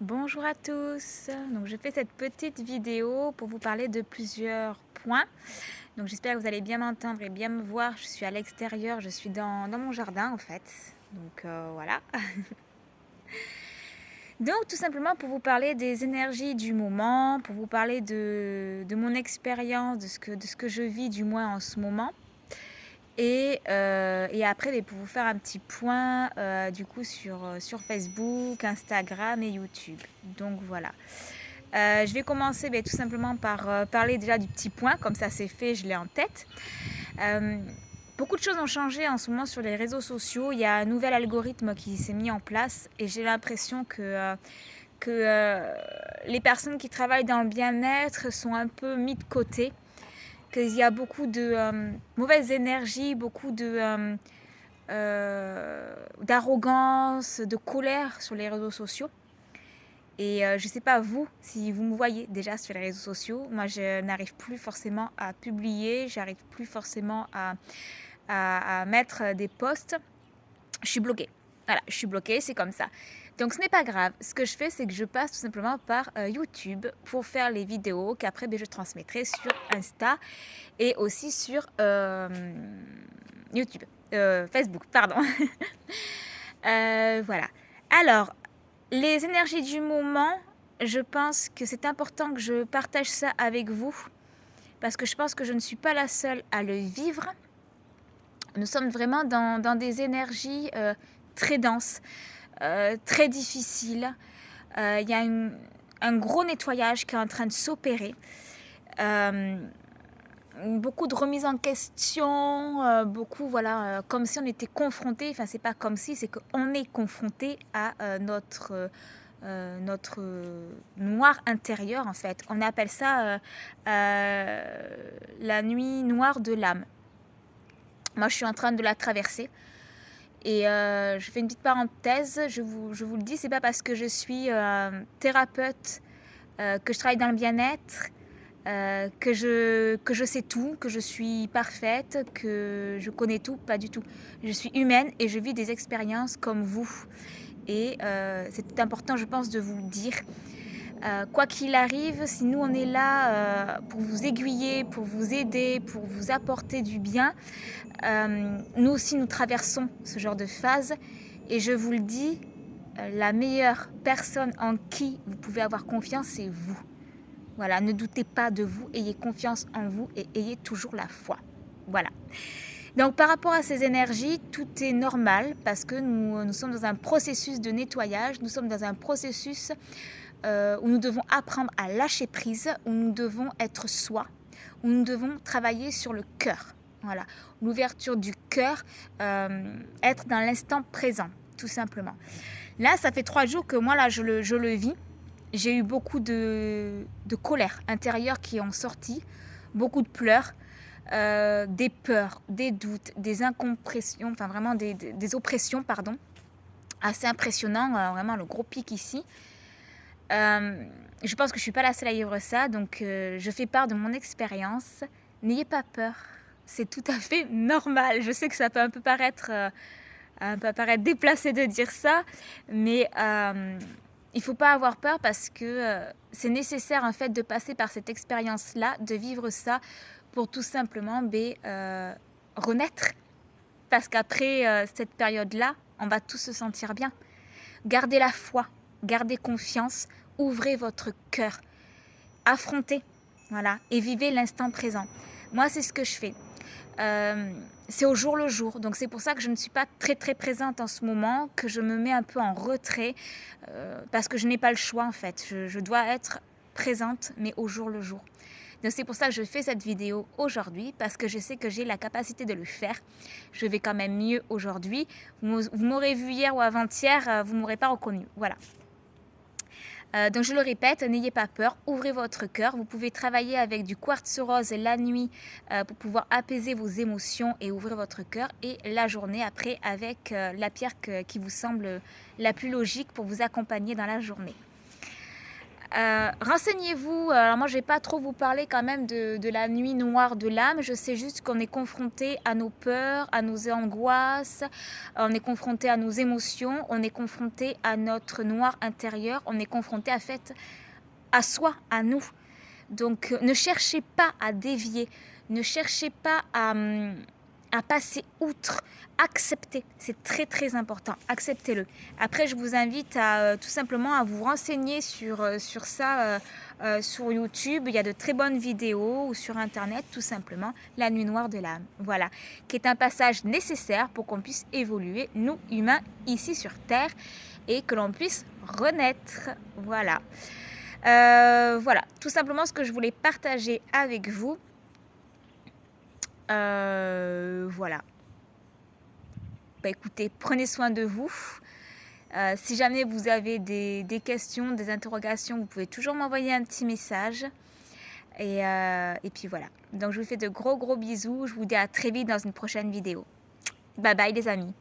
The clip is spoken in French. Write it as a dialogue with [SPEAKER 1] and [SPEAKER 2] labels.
[SPEAKER 1] Bonjour à tous, donc je fais cette petite vidéo pour vous parler de plusieurs points. Donc j'espère que vous allez bien m'entendre et bien me voir. Je suis à l'extérieur, je suis dans mon jardin en fait. Donc voilà. Donc tout simplement pour vous parler des énergies du moment, pour vous parler de mon expérience, de ce que je vis du moins en ce moment. Et après, pour vous faire un petit point du coup sur Facebook, Instagram et YouTube. Donc voilà. Je vais commencer tout simplement par parler déjà du petit point, comme ça c'est fait, je l'ai en tête. Euh, Beaucoup de choses ont changé en ce moment sur les réseaux sociaux. Il y a un nouvel algorithme qui s'est mis en place et j'ai l'impression que les personnes qui travaillent dans le bien-être sont un peu mis de côté, qu'il y a beaucoup de mauvaise énergie, beaucoup d'arrogance, de colère sur les réseaux sociaux. Et je ne sais pas vous, si vous me voyez déjà sur les réseaux sociaux. Moi, je n'arrive plus forcément à publier, j'arrive plus forcément à mettre des posts. Je suis bloquée. Voilà, je suis bloquée, c'est comme ça. Donc ce n'est pas grave. Ce que je fais, c'est que je passe tout simplement par YouTube pour faire les vidéos qu'après je transmettrai sur Insta et aussi sur YouTube. Facebook, pardon. Voilà. Alors, les énergies du moment, je pense que c'est important que je partage ça avec vous parce que je pense que je ne suis pas la seule à le vivre. Nous sommes vraiment dans des énergies très denses, très difficiles. Il y a un gros nettoyage qui est en train de s'opérer. Euh, Beaucoup de remises en question, beaucoup, voilà, comme si on était confronté, enfin c'est pas comme si, c'est qu'on est confronté à notre noir intérieur en fait. On appelle ça la nuit noire de l'âme. Moi je suis en train de la traverser. Et je fais une petite parenthèse, je vous le dis, c'est pas parce que je suis thérapeute, que je travaille dans le bien-être, que je sais tout, que je suis parfaite, que je connais tout, pas du tout. Je suis humaine et je vis des expériences comme vous. Et c'est important, je pense, de vous le dire. Quoi qu'il arrive, si nous on est là pour vous aiguiller, pour vous aider, pour vous apporter du bien, nous aussi nous traversons ce genre de phase. Et je vous le dis, la meilleure personne en qui vous pouvez avoir confiance, c'est vous. Voilà, ne doutez pas de vous, ayez confiance en vous et ayez toujours la foi. Voilà. Donc par rapport à ces énergies, tout est normal parce que nous sommes dans un processus de nettoyage, nous sommes dans un processus où nous devons apprendre à lâcher prise, où nous devons être soi, où nous devons travailler sur le cœur. Voilà, l'ouverture du cœur, être dans l'instant présent, tout simplement. Là, ça fait 3 jours que moi, là, je le vis. J'ai eu beaucoup de colère intérieure qui ont sorti, beaucoup de pleurs, des peurs, des doutes, des incompressions, enfin vraiment des oppressions, pardon. Assez impressionnant, vraiment le gros pic ici. Je pense que je ne suis pas la seule à vivre ça, donc je fais part de mon expérience. N'ayez pas peur, c'est tout à fait normal. Je sais que ça peut un peu paraître déplacé de dire ça, mais il ne faut pas avoir peur parce que c'est nécessaire en fait de passer par cette expérience-là, de vivre ça pour tout simplement renaître. Parce qu'après cette période-là, on va tous se sentir bien. Gardez la foi, gardez confiance, ouvrez votre cœur, affrontez, voilà, et vivez l'instant présent. Moi, c'est ce que je fais. C'est au jour le jour. Donc c'est pour ça que je ne suis pas très très présente en ce moment, que je me mets un peu en retrait, parce que je n'ai pas le choix en fait. Je dois être présente, mais au jour le jour. Donc c'est pour ça que je fais cette vidéo aujourd'hui, parce que je sais que j'ai la capacité de le faire. Je vais quand même mieux aujourd'hui. Vous m'aurez vu hier ou avant-hier, vous ne m'aurez pas reconnu. Voilà. Donc je le répète, n'ayez pas peur, ouvrez votre cœur. Vous pouvez travailler avec du quartz rose la nuit pour pouvoir apaiser vos émotions et ouvrir votre cœur. Et la journée après avec la pierre qui vous semble la plus logique pour vous accompagner dans la journée. Renseignez-vous. Alors moi, je vais pas trop vous parler quand même de la nuit noire de l'âme. Je sais juste qu'on est confronté à nos peurs, à nos angoisses, on est confronté à nos émotions, on est confronté à notre noir intérieur, on est confronté à soi, à nous. Donc ne cherchez pas à dévier, ne cherchez pas à passer outre. Acceptez, c'est très très important, acceptez-le. Après, je vous invite à tout simplement à vous renseigner sur ça sur YouTube. Il y a de très bonnes vidéos ou sur Internet, tout simplement, la nuit noire de l'âme. Voilà, qui est un passage nécessaire pour qu'on puisse évoluer, nous humains, ici sur Terre, et que l'on puisse renaître. Voilà. Voilà, tout simplement ce que je voulais partager avec vous. Voilà. Bah, écoutez, prenez soin de vous. Si jamais vous avez des questions, des interrogations, vous pouvez toujours m'envoyer un petit message. Et puis voilà. Donc je vous fais de gros bisous. Je vous dis à très vite dans une prochaine vidéo. Bye bye les amis.